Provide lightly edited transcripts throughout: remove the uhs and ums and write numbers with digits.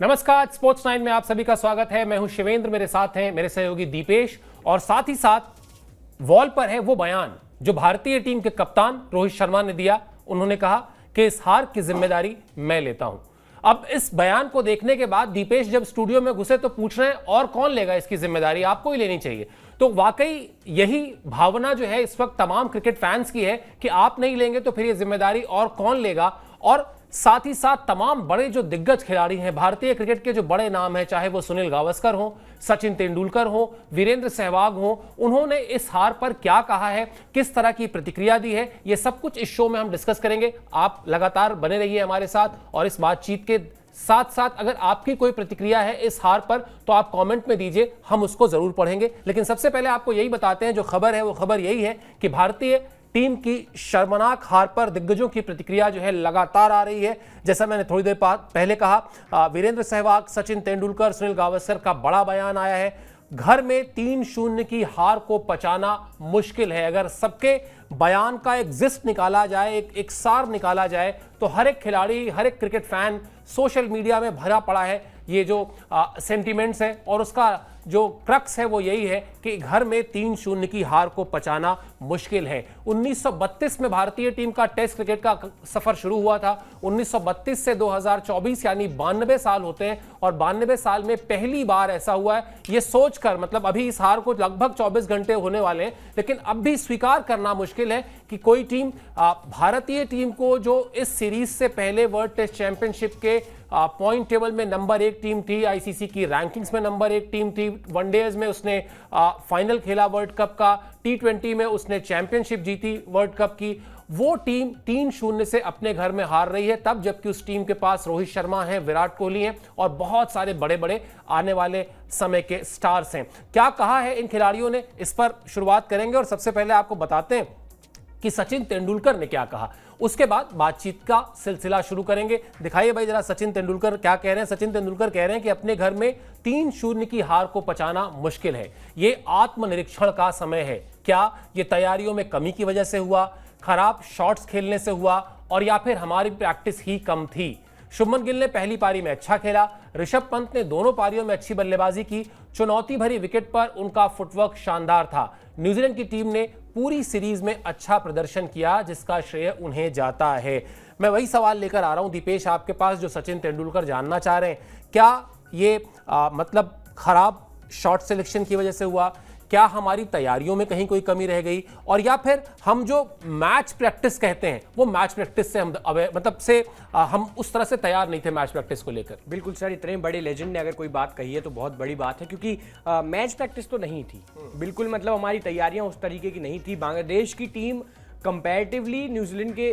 नमस्कार, स्पोर्ट्स 9 में आप सभी का स्वागत है। मैं हूं शिवेंद्र, मेरे साथ हैं मेरे सहयोगी दीपेश और साथ ही साथ वॉल पर है वो बयान जो भारतीय टीम के कप्तान रोहित शर्मा ने दिया। उन्होंने कहा कि इस हार की जिम्मेदारी मैं लेता हूं। अब इस बयान को देखने के बाद दीपेश जब स्टूडियो में घुसे तो पूछ रहे हैं और कौन लेगा इसकी जिम्मेदारी, आपको ही लेनी चाहिए। तो वाकई यही भावना जो है इस वक्त तमाम क्रिकेट फैंस की है कि आप नहीं लेंगे तो फिर ये जिम्मेदारी और कौन लेगा। और साथ ही साथ तमाम बड़े जो दिग्गज खिलाड़ी हैं भारतीय क्रिकेट के, जो बड़े नाम हैं, चाहे वो सुनील गावस्कर हो, सचिन तेंदुलकर हो, वीरेंद्र सहवाग हो, उन्होंने इस हार पर क्या कहा है, किस तरह की प्रतिक्रिया दी है, ये सब कुछ इस शो में हम डिस्कस करेंगे। आप लगातार बने रहिए हमारे साथ और इस बातचीत के साथ साथ अगर आपकी कोई प्रतिक्रिया है इस हार पर तो आप कमेंट में दीजिए, हम उसको जरूर पढ़ेंगे। लेकिन सबसे पहले आपको यही बताते हैं, जो खबर है वो खबर यही है कि भारतीय टीम की शर्मनाक हार पर दिग्गजों की प्रतिक्रिया जो है लगातार आ रही है। जैसा मैंने थोड़ी देर पहले कहा, वीरेंद्र सहवाग, सचिन तेंदुलकर, सुनील गावस्कर का बड़ा बयान आया है। घर में 3-0 की हार को पचाना मुश्किल है। अगर सबके बयान का एक जिस्ट निकाला जाए, एक सार निकाला जाए, तो हर एक खिलाड़ी, हर एक क्रिकेट फैन सोशल मीडिया में भरा पड़ा है ये जो सेंटिमेंट्स है, और उसका जो क्रक्स है वो यही है कि घर में 3-0 की हार को पचाना मुश्किल है। 1932 में भारतीय टीम का टेस्ट क्रिकेट का सफर शुरू हुआ था। 1932 से 2024 यानी 92 साल होते हैं, और 92 साल में पहली बार ऐसा हुआ है। ये सोचकर, मतलब अभी इस हार को लगभग 24 घंटे होने वाले हैं, लेकिन अब भी स्वीकार करना मुश्किल है कि कोई टीम, भारतीय टीम को जो इस सीरीज से पहले वर्ल्ड टेस्ट चैंपियनशिप के पॉइंट टेबल में नंबर 1 टीम थी, आईसीसी की रैंकिंग्स में नंबर 1 टीम थी, वनडेज में उसने फाइनल खेला वर्ल्ड कप का, टी20 में उसने चैंपियनशिप जीती वर्ल्ड कप की, वो टीम 3-0 से अपने घर में हार रही है तब, जबकि उस टीम के पास रोहित शर्मा हैं, विराट कोहली हैं और बहुत सारे बड़े बड़े आने वाले समय के स्टार्स हैं। क्या कहा है इन खिलाड़ियों ने, इस पर शुरुआत करेंगे और सबसे पहले आपको बताते हैं कि सचिन तेंदुलकर ने क्या कहा। उसके बाद बातचीत का सिलसिला शुरू करेंगे। दिखाइए भाई जरा सचिन तेंदुलकर क्या कह रहे हैं। सचिन तेंदुलकर कह रहे हैं कि अपने घर में 3-0 की हार को पचाना मुश्किल है। ये आत्मनिरीक्षण का समय है। क्या ये तैयारियों में कमी की वजह से हुआ, खराब शॉट्स खेलने से हुआ, और या फिर हमारी प्रैक्टिस ही कम थी। शुभमन गिल ने पहली पारी में अच्छा खेला, ऋषभ पंत ने दोनों पारियों में अच्छी बल्लेबाजी की, चुनौती भरी विकेट पर उनका फुटवर्क शानदार था। न्यूजीलैंड की टीम ने पूरी सीरीज में अच्छा प्रदर्शन किया, जिसका श्रेय उन्हें जाता है। मैं वही सवाल लेकर आ रहा हूं दीपेश आपके पास, जो सचिन तेंदुलकर जानना चाह रहे हैं। क्या ये मतलब खराब शॉट सिलेक्शन की वजह से हुआ, क्या हमारी तैयारियों में कहीं कोई कमी रह गई, और या फिर हम जो मैच प्रैक्टिस कहते हैं वो मैच प्रैक्टिस से हम उस तरह से तैयार नहीं थे मैच प्रैक्टिस को लेकर। बिल्कुल सर, इतने बड़े लेजेंड ने अगर कोई बात कही है तो बहुत बड़ी बात है, क्योंकि मैच प्रैक्टिस तो नहीं थी बिल्कुल। मतलब हमारी तैयारियां उस तरीके की नहीं थी। बांग्लादेश की टीम कंपैरेटिवली न्यूजीलैंड के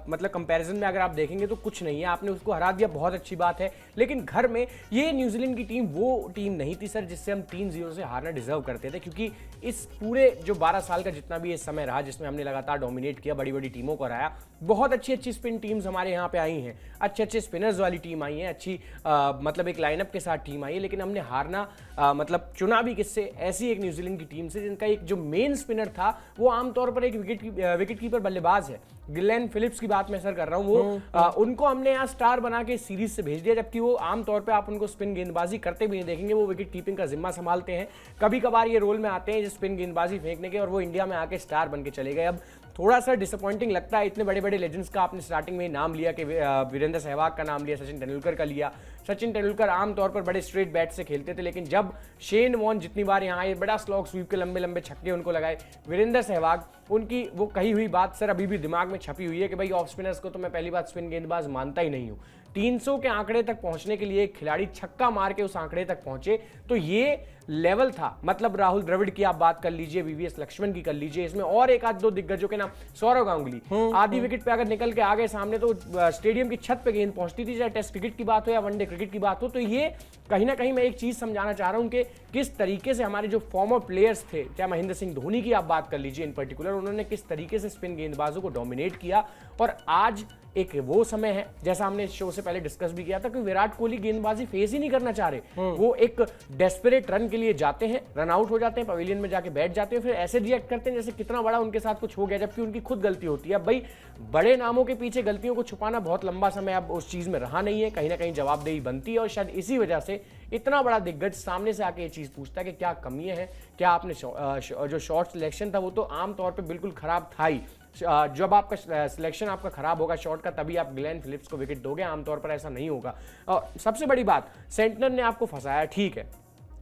मतलब कंपैरिजन में अगर आप देखेंगे तो कुछ नहीं है। आपने उसको हरा दिया, बहुत अच्छी बात है, लेकिन घर में ये न्यूजीलैंड की टीम वो टीम नहीं थी सर जिससे हम 3-0 से हारना डिजर्व करते थे। क्योंकि इस पूरे जो 12 साल का जितना भी ये समय रहा जिसमें हमने लगातार डोमिनेट किया, बड़ी बड़ी टीमों को हराया, बहुत अच्छी स्पिन टीम्स हमारे यहाँ पे आई हैं, अच्छे स्पिनर्स वाली टीम आई है, अच्छी मतलब एक लाइनअप के साथ टीम आई है, लेकिन हमने हारना मतलब चुना भी किससे, ऐसी एक न्यूजीलैंड की टीम से जिनका एक जो मेन स्पिनर था वो आमतौर पर एक विकेट कीपर बल्लेबाज है। ग्लेन फिलिप्स की बात मैं सर कर रहा हूं, वो उनको हमने यहाँ स्टार बना के सीरीज से भेज दिया, जबकि वो आमतौर पे आप उनको स्पिन गेंदबाजी करते भी नहीं देखेंगे। वो विकेट कीपिंग का जिम्मा संभालते हैं, कभी कभार ये रोल में आते हैं स्पिन गेंदबाजी फेंकने के, और वो इंडिया में आके स्टार बन के चले गए। अब थोड़ा सा डिसअपॉइंटिंग लगता है। इतने बड़े बड़े लेजेंड्स का आपने स्टार्टिंग में नाम लिया कि वीरेंद्र सहवाग का नाम लिया, सचिन तेंदुलकर का लिया। सचिन तेंदुलकर आमतौर पर बड़े स्ट्रेट बैट से खेलते थे, लेकिन जब शेन वॉर्न जितनी बार यहाँ आए, बड़ा स्लॉग स्वीप के लंबे लंबे छक्के उनको लगाए। वीरेंद्र सहवाग, उनकी वो कही हुई बात सर अभी भी दिमाग में छपी हुई है कि भाई ऑफ स्पिनर्स को तो मैं पहली बात स्पिन गेंदबाज मानता ही नहीं हूँ। 300 के आंकड़े तक पहुंचने के लिए एक खिलाड़ी छक्का मार के उस आंकड़े तक पहुंचे तो ये लेवल था। मतलब राहुल द्रविड़ की आप बात कर लीजिए, वीवीएस लक्ष्मण की कर लीजिए, इसमें और एक आध दो दिग्गजों के नाम, सौरव गांगुली आधी विकेट पे अगर निकल के आ गए सामने तो स्टेडियम की छत पे गेंद पहुंचती थी, चाहे टेस्ट क्रिकेट की बात हो या वनडे क्रिकेट की बात हो। तो ये कहीं ना कहीं मैं एक चीज समझाना चाह रहा हूं कि किस तरीके से हमारे जो फॉर्मर प्लेयर्स थे, चाहे महेंद्र सिंह धोनी की आप बात कर लीजिए इन पर्टिकुलर, उन्होंने किस तरीके से स्पिन गेंदबाजों को डोमिनेट किया। और आज एक वो समय है, जैसा हमने शो से पहले डिस्कस भी किया था, कि विराट कोहली गेंदबाजी फेस ही नहीं करना चाह रहे। वो एक डेस्परेट रन के लिए जाते हैं, रन आउट हो जाते हैं, पवेलियन में जाके बैठ जाते हैं, फिर ऐसे रिएक्ट करते हैं जैसे कितना बड़ा उनके साथ कुछ हो गया, जबकि उनकी खुद गलती होती है। अब भाई बड़े नामों के पीछे गलतियों को छुपाना बहुत लंबा समय अब उस चीज में रहा नहीं है, कहीं ना कहीं जवाबदेही बनती है, और शायद इसी वजह से इतना बड़ा दिग्गज सामने से आके ये चीज पूछता है कि क्या कमियां हैं, क्या आपने जो शॉट सिलेक्शन था वो तो आमतौर पर बिल्कुल खराब था ही। जब आपका सिलेक्शन आपका खराब होगा शॉट का, तभी आप ग्लेन फिलिप्स को विकेट दोगे, आमतौर पर ऐसा नहीं होगा। और सबसे बड़ी बात, सेंटनर ने आपको फंसाया, ठीक है,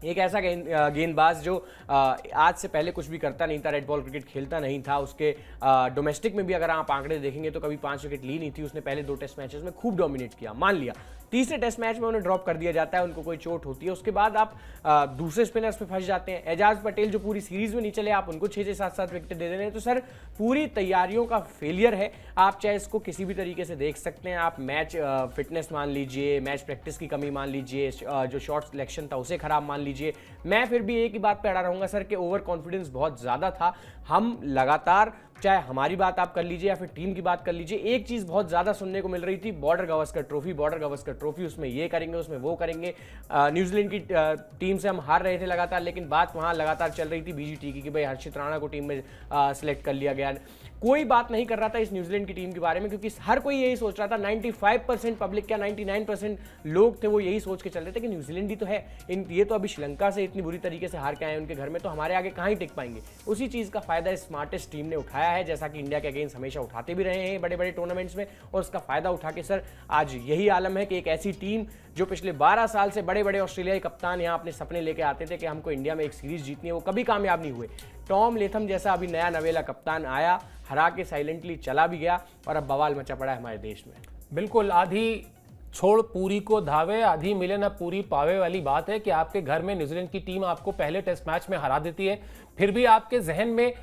एक ऐसा गेंदबाज जो आज से पहले कुछ भी करता नहीं था, रेड बॉल क्रिकेट खेलता नहीं था, उसके डोमेस्टिक में भी अगर आप आंकड़े देखेंगे तो कभी 5 विकेट ली नहीं थी उसने, पहले 2 टेस्ट मैचेस में खूब डोमिनेट किया, मान लिया, तीसरे टेस्ट मैच में उन्हें ड्रॉप कर दिया जाता है, उनको कोई चोट होती है, उसके बाद आप दूसरे स्पिनर्स पे फंस जाते हैं। एजाज पटेल जो पूरी सीरीज में नहीं चले, आप उनको 6-6, 7-7 विकेट दे रहे हैं, तो सर पूरी तैयारियों का फेलियर है। आप चाहे इसको किसी भी तरीके से देख सकते हैं, आप मैच फिटनेस मान लीजिए, मैच प्रैक्टिस की कमी मान लीजिए, जो शॉट सिलेक्शन था उसे खराब मान लीजिए, मैं फिर भी एक ही बात पे अड़ा रहूंगा सर कि ओवर कॉन्फिडेंस बहुत ज्यादा था। हम लगातार, चाहे हमारी बात आप कर लीजिए या फिर टीम की बात कर लीजिए, एक चीज बहुत ज्यादा सुनने को मिल रही थी, border Gavaskar trophy, border Gavaskar trophy, उसमें ये करेंगे, उसमें वो करेंगे। न्यूजीलैंड की टीम से हम हार रहे थे लगातार, लेकिन बात वहां लगातार चल रही थी बीजीटी की कि भाई हर्षित राणा को टीम में सिलेक्ट कर लिया गया। कोई बात नहीं कर रहा था इस न्यूजीलैंड की टीम के बारे में, क्योंकि हर कोई यही सोच रहा था, 95% पब्लिक क्या 99% लोग थे वो यही सोच के चल रहे थे कि न्यूजीलैंड ही तो है, ये तो अभी श्रीलंका से इतनी बुरी तरीके से हार के आए उनके घर में, तो हमारे आगे कहाँ ही टिक पाएंगे। उसी चीज का फायदा स्मार्टेस्ट टीम ने उठाया है, जैसा कि इंडिया के अगेंस्ट हमेशा उठाते भी रहे हैं बड़े बड़े टूर्नामेंट्स में, और उसका फायदा उठा के सर आज यही आलम है कि एक ऐसी टीम जो पिछले 12 साल से बड़े बड़े ऑस्ट्रेलियाई कप्तान यहाँ अपने सपने लेके आते थे कि हमको इंडिया में एक सीरीज जीतनी है, वो कभी कामयाब नहीं हुए। टॉम लेथम जैसा अभी नया नवेला कप्तान आया, हरा के साइलेंटली चला भी गया, और अब बवाल मचा पड़ा है हमारे देश में। बिल्कुल, आधी छोड़ पूरी को धावे, आधी मिले ना पूरी पावे वाली बात है कि आपके घर में न्यूजीलैंड की टीम आपको पहले टेस्ट मैच में हरा देती है, फिर भी आपके जहन में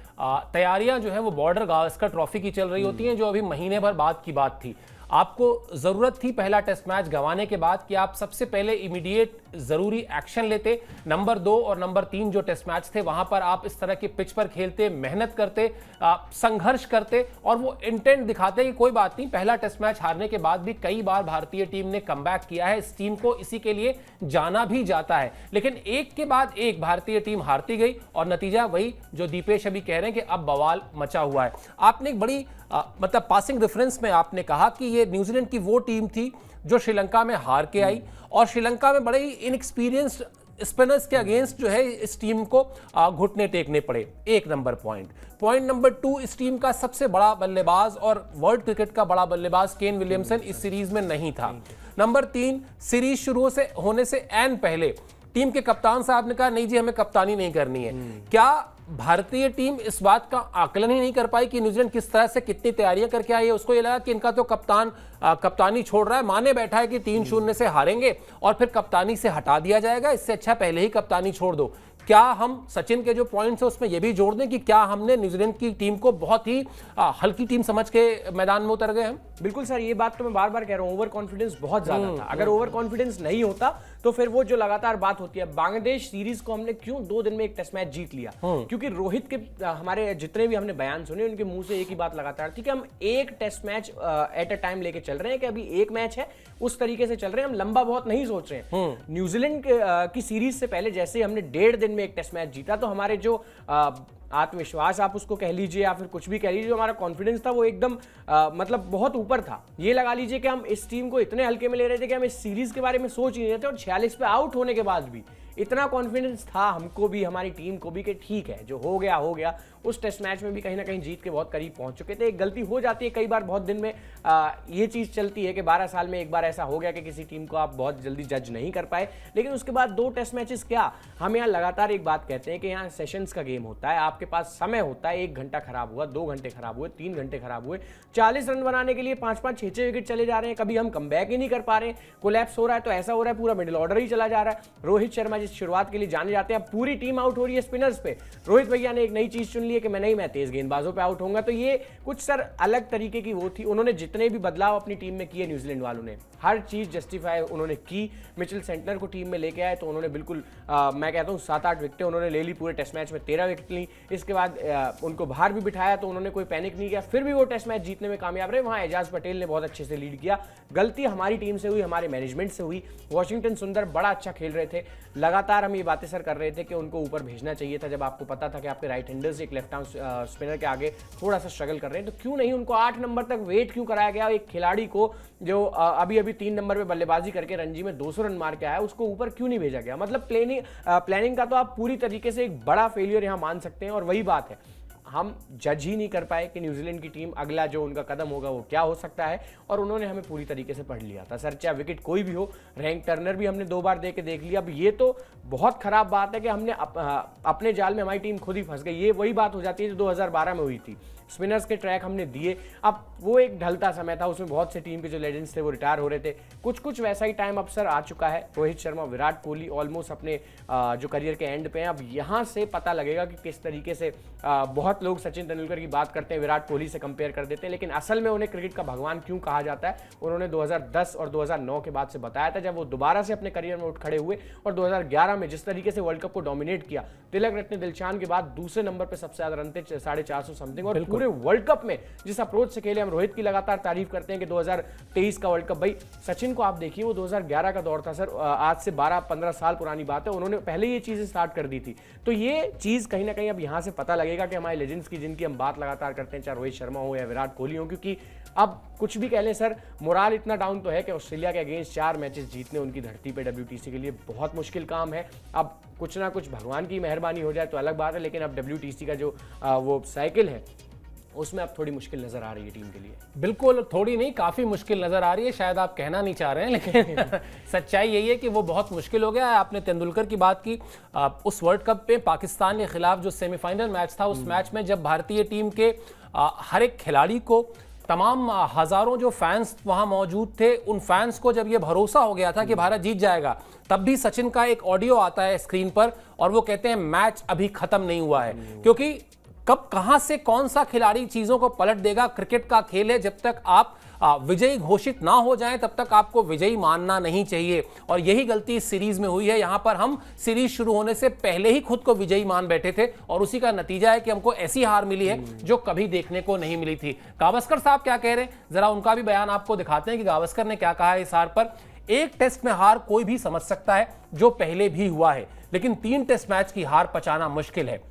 तैयारियां जो है वो बॉर्डर गावस्कर ट्रॉफी की चल रही होती हैं, जो अभी महीने भर बाद की बात थी। आपको जरूरत थी पहला टेस्ट मैच गंवाने के बाद कि आप सबसे पहले इमीडिएट जरूरी एक्शन लेते। नंबर 2 और नंबर 3 जो टेस्ट मैच थे वहां पर आप इस तरह के पिच पर खेलते, मेहनत करते, संघर्ष करते, और वो इंटेंट दिखाते कि कोई बात नहीं, पहला टेस्ट मैच हारने के बाद भी कई बार भारतीय टीम ने कमबैक किया है, इस टीम को इसी के लिए जाना भी जाता है। लेकिन एक के बाद एक भारतीय टीम हारती गई, और नतीजा वही जो दीपेश अभी कह रहे हैं कि अब बवाल मचा हुआ है। आपने एक बड़ी मतलब पासिंग रेफरेंस में आपने कहा कि ये न्यूजीलैंड की वो टीम थी जो श्रीलंका में हार के आई, और श्रीलंका में बड़े ही इनएक्सपीरियंस्ड स्पिनर्स के अगेंस्ट जो है इस टीम को घुटने टेकने पड़े। एक नंबर पॉइंट नंबर 2, इस टीम का सबसे बड़ा बल्लेबाज और वर्ल्ड क्रिकेट का बड़ा बल्लेबाज केन विलियमसन इस सीरीज में नहीं था। नंबर 3, सीरीज शुरू होने से एन पहले टीम के कप्तान साहब ने कहा नहीं जी हमें कप्तानी नहीं करनी है। क्या भारतीय टीम इस बात का आकलन ही नहीं कर पाई कि न्यूजीलैंड किस तरह से कितनी तैयारियां करके आई है? उसको ये लगा कि इनका तो कप्तान कप्तानी छोड़ रहा है, माने बैठा है कि 3-0 से हारेंगे और फिर कप्तानी से हटा दिया जाएगा, इससे अच्छा पहले ही कप्तानी छोड़ दो। क्या हम सचिन के जो पॉइंट्स है उसमें यह भी जोड़ दें कि क्या हमने न्यूजीलैंड की टीम को बहुत ही हल्की टीम समझ के मैदान में उतर गए हम? बिल्कुल सर, ये बात तो मैं बार बार कह रहा हूं, ओवर कॉन्फिडेंस बहुत ज्यादा था। अगर ओवर कॉन्फिडेंस नहीं होता तो फिर वो जो लगातार बात होती है, बांग्लादेश सीरीज को हमने क्यों 2 दिन में एक टेस्ट मैच जीत लिया, क्योंकि रोहित के हमारे जितने भी हमने बयान सुने उनके मुंह से एक ही बात लगातार थी कि हम एक test match at a time लेके चल रहे हैं, कि अभी एक मैच है उस तरीके से चल रहे हैं, हम लंबा बहुत नहीं सोच रहे हैं। न्यूजीलैंड की सीरीज से पहले जैसे ही हमने 1.5 दिन में एक टेस्ट मैच जीता, तो हमारे जो आत्मविश्वास आप उसको कह लीजिए या फिर कुछ भी कह लीजिए, जो हमारा कॉन्फिडेंस था वो एकदम मतलब बहुत ऊपर था। ये लगा लीजिए कि हम इस टीम को इतने हल्के में ले रहे थे कि हम इस सीरीज के बारे में सोच ही नहीं रहे थे, और 46 पे आउट होने के बाद भी इतना कॉन्फिडेंस था हमको भी, हमारी टीम को भी, कि ठीक है जो हो गया हो गया। उस टेस्ट मैच में भी कहीं ना कहीं जीत के बहुत करीब पहुंच चुके थे। एक गलती हो जाती है कई बार, बहुत दिन में ये चीज चलती है कि 12 साल में एक बार ऐसा हो गया कि किसी टीम को आप बहुत जल्दी जज नहीं कर पाए, लेकिन उसके बाद 2 टेस्ट मैचेस क्या, हम यहाँ लगातार एक बात कहते हैं कि यहाँ सेशंस का गेम होता है, आपके पास समय होता है, 1 घंटा खराब हुआ, 2 घंटे खराब हुए, 3 घंटे खराब हुए, 40 रन बनाने के लिए 5-5, 6-6 विकेट चले जा रहे हैं, कभी हम कमबैक ही नहीं कर पा रहे, कोलैप्स हो रहा है तो ऐसा हो रहा है पूरा मिडिल ऑर्डर ही चला जा रहा है। रोहित शर्मा जिस शुरुआत के लिए जाने जाते हैं, पूरी टीम आउट हो रही है स्पिनर्स पे, रोहित भैया ने एक नई चीज चुन ली है कि मैं तेज गेंदबाजों पे आउट होऊंगा, तो ये कुछ सर अलग तरीके की वो थी। उन्होंने जितने भी बदलाव अपनी टीम में किए न्यूजीलैंड वालों ने, हर चीज जस्टिफाई उन्होंने की। मिचेल सेंटनर को टीम में लेके आए तो उन्होंने बिल्कुल मैं कहता हूं 7-8 विकेटें उन्होंने ले ली, पूरे टेस्ट मैच में 13 विकेट ली। इसके बाद उनको बाहर भी बिठाया तो उन्होंने कोई पैनिक नहीं किया, फिर भी वो टेस्ट मैच जीतने में कामयाब रहे। वहां एजाज पटेल ने बहुत अच्छे से लीड किया। गलती हमारी टीम से हुई, हमारे मैनेजमेंट से हुई। वॉशिंगटन सुंदर बड़ा अच्छा खेल रहे थे, लगातार हम ये बातें सर कर रहे थे कि उनको ऊपर भेजना चाहिए था, जब आपको पता था कि आपके राइट हैंडर्स एक लेफ्ट आर्म स्पिनर के आगे थोड़ा सा स्ट्रगल कर रहे हैं, तो क्यों नहीं उनको 8 नंबर तक वेट क्यों कराया गया? एक खिलाड़ी को जो अभी अभी 3 नंबर पे बल्लेबाजी करके रणजी में 200 रन मार के आया, उसको ऊपर क्यों नहीं भेजा गया? मतलब प्लानिंग का तो आप पूरी तरीके से एक बड़ा फेलियर यहां मान सकते हैं। और वही बात है, हम जज ही नहीं कर पाए कि न्यूजीलैंड की टीम अगला जो उनका कदम होगा वो क्या हो सकता है, और उन्होंने हमें पूरी तरीके से पढ़ लिया था सर। चाहे विकेट कोई भी हो, रैंक टर्नर भी हमने 2 बार दे के देख लिया। अब ये तो बहुत खराब बात है कि हमने अपने जाल में हमारी टीम खुद ही फंस गई। ये वही बात हो जाती है जो 2012 में हुई थी, स्पिनर्स के ट्रैक हमने दिए। अब वो एक ढलता समय था, उसमें बहुत से टीम के जो लेजेंड्स थे वो रिटायर हो रहे थे। कुछ वैसा ही टाइम अब सर आ चुका है। रोहित शर्मा, विराट कोहली ऑलमोस्ट अपने जो करियर के एंड पे हैं। अब यहाँ से पता लगेगा कि किस तरीके से बहुत लोग सचिन तेंदुलकर की बात करते हैं, विराट कोहली से कंपेयर कर देते हैं, लेकिन असल में उन्हें क्रिकेट का भगवान क्यों कहा जाता है, उन्होंने 2010 और 2009 के बाद से बताया था, जब वो दोबारा से अपने करियर में उठ खड़े हुए और 2011 में जिस तरीके से वर्ल्ड कप को डोमिनेट किया। तिलक रत्न दिलशान के बाद दूसरे नंबर पर सबसे ज्यादा रन थे, 450 समथिंग, और पूरे वर्ल्ड कप में जिस अप्रोच से खेले। हम रोहित की लगातार तारीफ करते हैं कि 2023 का वर्ल्ड कप, भाई सचिन को आप देखिए, वो 2011 का दौर था सर, आज से 12-15 साल पुरानी बात है, उन्होंने पहले ये चीजें स्टार्ट कर दी थी। तो ये चीज कहीं ना कहीं अब यहां से पता लगेगा कि हमारे लेजेंड्स की, जिनकी हम बात लगातार करते हैं, चाहे रोहित शर्मा हो या विराट कोहली हो, क्योंकि अब कुछ भी कह लें सर, मोराल इतना डाउन तो है कि ऑस्ट्रेलिया के अगेंस्ट 4 मैचेस जीतने उनकी धरती पे WTC के लिए बहुत मुश्किल काम है। अब कुछ ना कुछ भगवान की मेहरबानी हो जाए तो अलग बात है, लेकिन अब WTC का जो वो साइकिल है उसमें अब थोड़ी मुश्किल नजर आ रही है टीम के लिए। बिल्कुल, थोड़ी नहीं, काफी मुश्किल नजर आ रही है। शायद आप कहना नहीं चाह रहे हैं, लेकिन सच्चाई यही है कि वो बहुत मुश्किल हो गया है। आपने तेंदुलकर की बात की, उस वर्ल्ड कप में पाकिस्तान के खिलाफ जो सेमीफाइनल मैच था, उस मैच में जब भारतीय टीम के हर एक खिलाड़ी को, तमाम हजारों जो फैंस वहां मौजूद थे, उन फैंस को जब ये भरोसा हो गया था कि भारत जीत जाएगा, तब भी सचिन का एक ऑडियो आता है स्क्रीन पर और वो कहते हैं मैच अभी खत्म नहीं हुआ है। क्योंकि कब कहां से कौन सा खिलाड़ी चीजों को पलट देगा, क्रिकेट का खेल है, जब तक आप विजयी घोषित ना हो जाएं तब तक आपको विजयी मानना नहीं चाहिए। और यही गलती इस सीरीज में हुई है। यहां पर हम सीरीज शुरू होने से पहले ही खुद को विजयी मान बैठे थे और उसी का नतीजा है कि हमको ऐसी हार मिली है जो कभी देखने को नहीं मिली थी। गावस्कर साहब क्या कह रहे हैं, जरा उनका भी बयान आपको दिखाते हैं कि गावस्कर ने क्या कहा है इस हार पर। एक टेस्ट में हार कोई भी समझ सकता है, जो पहले भी हुआ है, लेकिन 3 टेस्ट मैच की हार पचाना मुश्किल है।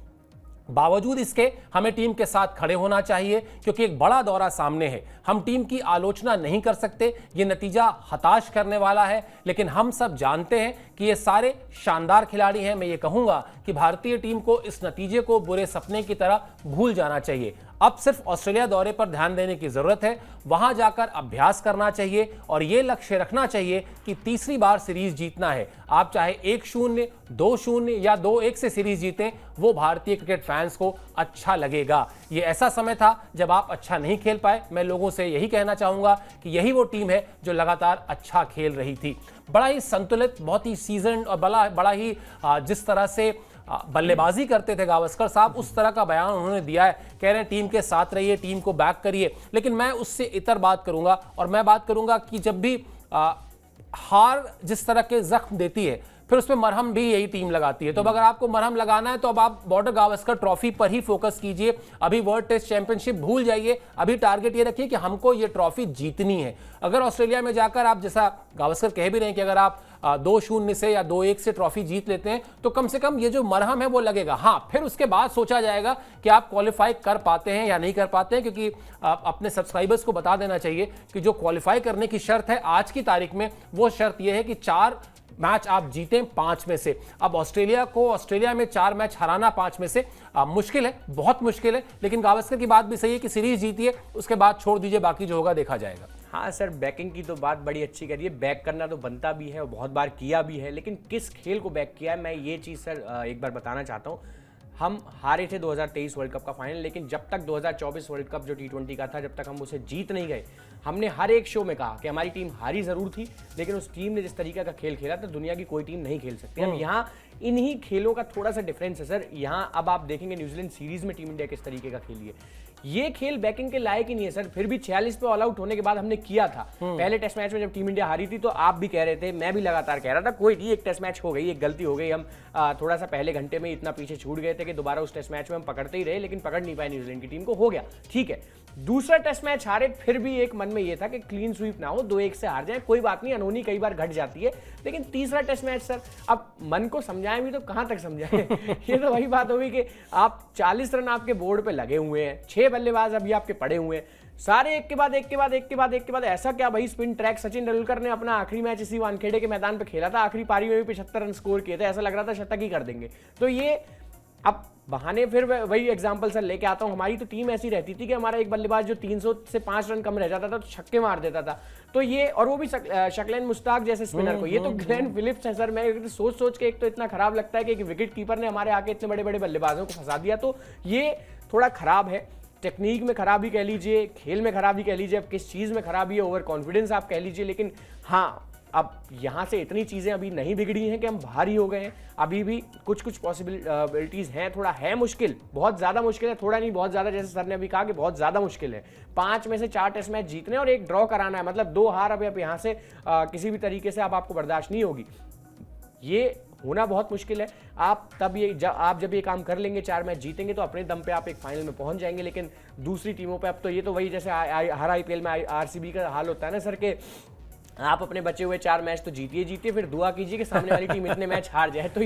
बावजूद इसके हमें टीम के साथ खड़े होना चाहिए, क्योंकि एक बड़ा दौरा सामने है। हम टीम की आलोचना नहीं कर सकते, ये नतीजा हताश करने वाला है, लेकिन हम सब जानते हैं कि ये सारे शानदार खिलाड़ी हैं। मैं ये कहूंगा कि भारतीय टीम को इस नतीजे को बुरे सपने की तरह भूल जाना चाहिए। अब सिर्फ ऑस्ट्रेलिया दौरे पर ध्यान देने की जरूरत है, वहां जाकर अभ्यास करना चाहिए और यह लक्ष्य रखना चाहिए कि तीसरी बार सीरीज जीतना है। आप चाहे 1-0, 2-0 या 2-1 से सीरीज जीतें, वो भारतीय क्रिकेट फैंस को अच्छा लगेगा। ये ऐसा समय था जब आप अच्छा नहीं खेल पाए। मैं लोगों से यही कहना चाहूंगा कि यही वो टीम है जो लगातार अच्छा खेल रही थी। बड़ा ही संतुलित, बहुत ही सीजन्ड और बड़ा ही जिस तरह से बल्लेबाजी करते थे गावस्कर साहब, उस तरह का बयान उन्होंने दिया है। कह रहे हैं टीम के साथ रहिए, टीम को बैक करिए। लेकिन मैं उससे इतर बात करूंगा और मैं बात करूंगा कि जब भी हार जिस तरह के जख्म देती है, फिर उसमें मरहम भी यही टीम लगाती है। तो अगर आपको मरहम लगाना है तो अब आप बॉर्डर गावस्कर ट्रॉफी पर ही फोकस कीजिए। अभी वर्ल्ड टेस्ट चैंपियनशिप भूल जाइए। अभी टारगेट ये रखिए कि हमको ये ट्रॉफी जीतनी है। अगर ऑस्ट्रेलिया में जाकर आप, जैसा गावस्कर कह भी रहे हैं कि अगर आप 2-0 से या 2-1 से ट्रॉफी जीत लेते हैं तो कम से कम ये जो मरहम है वो लगेगा। हाँ, फिर उसके बाद सोचा जाएगा कि आप क्वालिफाई कर पाते हैं या नहीं कर पाते हैं, क्योंकि अपने सब्सक्राइबर्स को बता देना चाहिए कि जो क्वालिफाई करने की शर्त है आज की तारीख में, वो शर्त यह है कि 4 मैच आप जीतें 5 में से। अब ऑस्ट्रेलिया में 4 मैच हराना 5 में से मुश्किल है, बहुत मुश्किल है। लेकिन गावस्कर की बात भी सही है कि सीरीज जीतिए, उसके बाद छोड़ दीजिए, बाकी जो होगा देखा जाएगा। हाँ सर, बैकिंग की तो बात बड़ी अच्छी करिए। बैक करना तो बनता भी है और बहुत बार किया भी है, लेकिन किस खेल को बैक किया है, मैं ये चीज़ सर एक बार बताना चाहता हूँ। हम हारे थे 2023 वर्ल्ड कप का फाइनल, लेकिन जब तक 2024 वर्ल्ड कप जो T20 का था, जब तक हम उसे जीत नहीं गए, हमने हर एक शो में कहा कि हमारी टीम हारी जरूर थी, लेकिन उस टीम ने जिस तरीके का खेल खेला तो दुनिया की कोई टीम नहीं खेल सकती। अब यहाँ इन्हीं खेलों का थोड़ा सा डिफरेंस है सर। यहाँ अब आप देखेंगे न्यूजीलैंड सीरीज में टीम इंडिया किस तरीके का खेली है। ये खेल बैकिंग के लायक ही नहीं है सर। फिर भी 46 पे ऑल आउट होने के बाद हमने किया था। पहले टेस्ट मैच में जब टीम इंडिया हारी थी तो आप भी कह रहे थे, मैं भी लगातार कह रहा था, कोई नहीं, एक टेस्ट मैच हो गई, एक गलती हो गई, हम थोड़ा सा पहले घंटे में इतना पीछे छूट गए थे कि दोबारा उस टेस्ट मैच में हम पकड़ते ही रहे, लेकिन पकड़ नहीं पाए न्यूजीलैंड की टीम को, हो गया, ठीक है। दूसरा टेस्ट मैच हारे, फिर भी एक मन में ये था कि क्लीन स्वीप ना हो, 2-1 से हार जाए, कोई बात नहीं, अनहोनी कई बार घट जाती है। लेकिन तीसरा टेस्ट मैच सर, अब मन को समझाएं भी तो कहां तक समझाएं ये तो वही बात होगी कि आप 40 रन आपके बोर्ड पे लगे हुए हैं, 6 बल्लेबाज अभी आपके पड़े हुए हैं, सारे एक के बाद एक के बाद एक के बाद एक के बाद। ऐसा क्या भाई स्पिन ट्रैक, सचिन तेंदुलकर ने अपना आखिरी मैच इसी वानखेड़े के मैदान पे खेला था, आखिरी पारी में भी 75 रन स्कोर किए थे, ऐसा लग रहा था शतक ही कर देंगे। तो ये अब बहाने, फिर वही एग्जांपल सर लेके आता हूं, हमारी तो टीम ऐसी रहती थी कि हमारा एक बल्लेबाज जो 300 से 5 रन कम रह जाता था तो छक्के मार देता था। तो ये, और वो भी शकलैन मुश्ताक जैसे स्पिनर को, ये तो ग्लेन फिलिप्स है सर। मैं सोच के एक तो इतना खराब लगता है कि एक विकेट कीपर ने हमारे आके इतने बड़े बड़े बल्लेबाजों को फंसा दिया, तो ये थोड़ा खराब है। टेक्निक में खराबी कह लीजिए, खेल में खराबी कह लीजिए, अब किस चीज़ में खराबी है, ओवर कॉन्फिडेंस आप कह लीजिए। लेकिन हाँ, अब यहाँ से इतनी चीज़ें अभी नहीं बिगड़ी हैं कि हम भारी हो गए हैं, अभी भी कुछ पॉसिबिलिटीज़ हैं। थोड़ा है मुश्किल, बहुत ज़्यादा मुश्किल है, थोड़ा नहीं बहुत ज़्यादा, जैसे सर ने अभी कहा कि बहुत ज़्यादा मुश्किल है। 5 में से 4 टेस्ट मैच जीतने और 1 ड्रॉ कराना है, मतलब 2 हार अब यहाँ से किसी भी तरीके से आपको बर्दाश्त नहीं होगी। ये होना बहुत मुश्किल है। आप तब ये जब ये काम कर लेंगे, 4 मैच जीतेंगे, तो अपने दम पे आप एक फाइनल में पहुंच जाएंगे। लेकिन दूसरी टीमों पे अब तो ये तो वही जैसे हर आईपीएल में आरसीबी का हाल होता है ना सर, के आप अपने बचे हुए 4 मैच तो जीतिए, फिर दुआ कीजिए कि सामने वाली टीम इतने मैच हार जाए। तो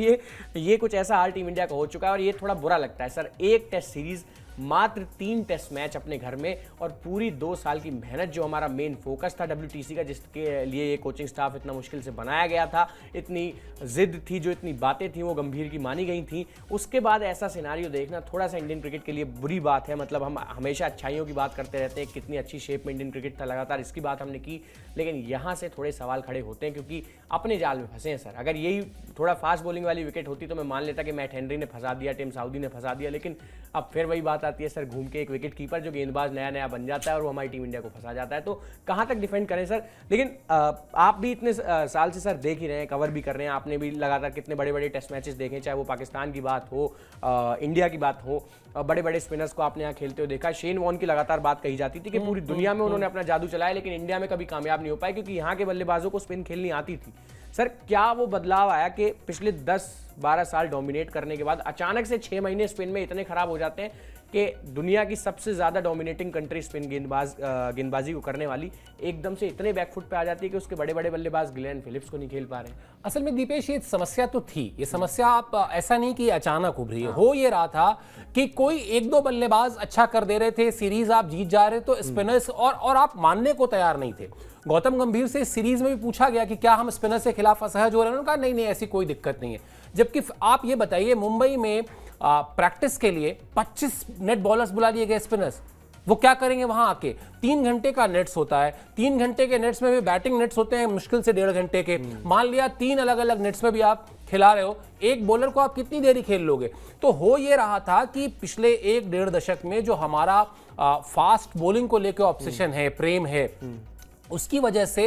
ये कुछ ऐसा हाल टीम इंडिया का हो चुका है और ये थोड़ा बुरा लगता है सर। एक टेस्ट सीरीज, मात्र 3 टेस्ट मैच अपने घर में, और पूरी 2 साल की मेहनत जो हमारा मेन फोकस था WTC का, जिसके लिए ये कोचिंग स्टाफ इतना मुश्किल से बनाया गया था, इतनी जिद थी, जो इतनी बातें थी वो गंभीर की मानी गई थी, उसके बाद ऐसा सिनारियो देखना थोड़ा सा इंडियन क्रिकेट के लिए बुरी बात है। मतलब हम हमेशा अच्छाइयों की बात करते रहते हैं, कितनी अच्छी शेप में इंडियन क्रिकेट था लगातार, इसकी बात हमने की, लेकिन यहाँ से थोड़े सवाल खड़े होते हैं क्योंकि अपने जाल में फंसे हैं सर। अगर यही थोड़ा फास्ट बॉलिंग वाली विकेट होती तो मैं मान लेता कि मैट हेनरी ने फंसा दिया, टिम साउदी ने फंसा दिया, लेकिन अब फिर वही बात आती है सर, घूम के एक विकेट कीपर जो गेंदबाज नया बन जाता है और वो हमारी टीम इंडिया को फंसा जाता है। तो कहाँ तक डिफेंड करें सर। लेकिन आप भी इतने साल से सर देख ही रहे हैं, कवर भी कर रहे हैं, आपने भी लगातार कितने बड़े बड़े टेस्ट मैचेस देखे, चाहे वो पाकिस्तान की बात हो, इंडिया की बात हो, बड़े बड़े स्पिनर्स को आपने यहाँ खेलते हुए देखा। शेन वॉर्न की लगातार बात कही जाती थी कि पूरी दुनिया में उन्होंने अपना जादू चलाया, लेकिन इंडिया में कभी कामयाब नहीं हो पाए क्योंकि यहाँ के बल्लेबाजों को स्पिन खेलनी आती थी। सर क्या वो बदलाव आया कि पिछले 10-12 साल डोमिनेट करने के बाद अचानक से 6 महीने स्पिन में इतने खराब हो जाते हैं कि दुनिया की सबसे ज्यादा डोमिनेटिंग कंट्री स्पिन गेंदबाजी को करने वाली एकदम से इतने बैकफुट पे आ जाती है कि उसके बड़े बड़े बल्लेबाज ग्लेन फिलिप्स को नहीं खेल पा रहे हैं। असल में दीपेश, ये समस्या तो थी, ये समस्या आप ऐसा नहीं कि अचानक उभरी है। हो ये रहा था कि कोई 1-2 बल्लेबाज अच्छा कर दे रहे थे, सीरीज आप जीत जा रहे, तो स्पिनर्स और आप मानने को तैयार नहीं थे। गौतम गंभीर से इस सीरीज में भी पूछा गया कि क्या हम स्पिनर से खिलाफ असहज हो रहे हैं, उन्होंने कहा नहीं ऐसी कोई दिक्कत नहीं है। जबकि आप ये बताइए, मुंबई में प्रैक्टिस के लिए 25 नेट बॉलर्स बुला लिए गए स्पिनर्स, वो क्या करेंगे वहां आके? 3 घंटे का नेट्स होता है, 3 घंटे के नेट्स में भी बैटिंग नेट्स होते हैं मुश्किल से 1.5 घंटे के। मान लिया 3 अलग अलग नेट्स में भी आप खिला रहे हो, एक बॉलर को आप कितनी देरी खेल लोगे? तो हो ये रहा था कि पिछले 1-1.5 दशक में जो हमारा फास्ट बॉलिंग को लेकर ऑब्सेशन है, प्रेम है, उसकी वजह से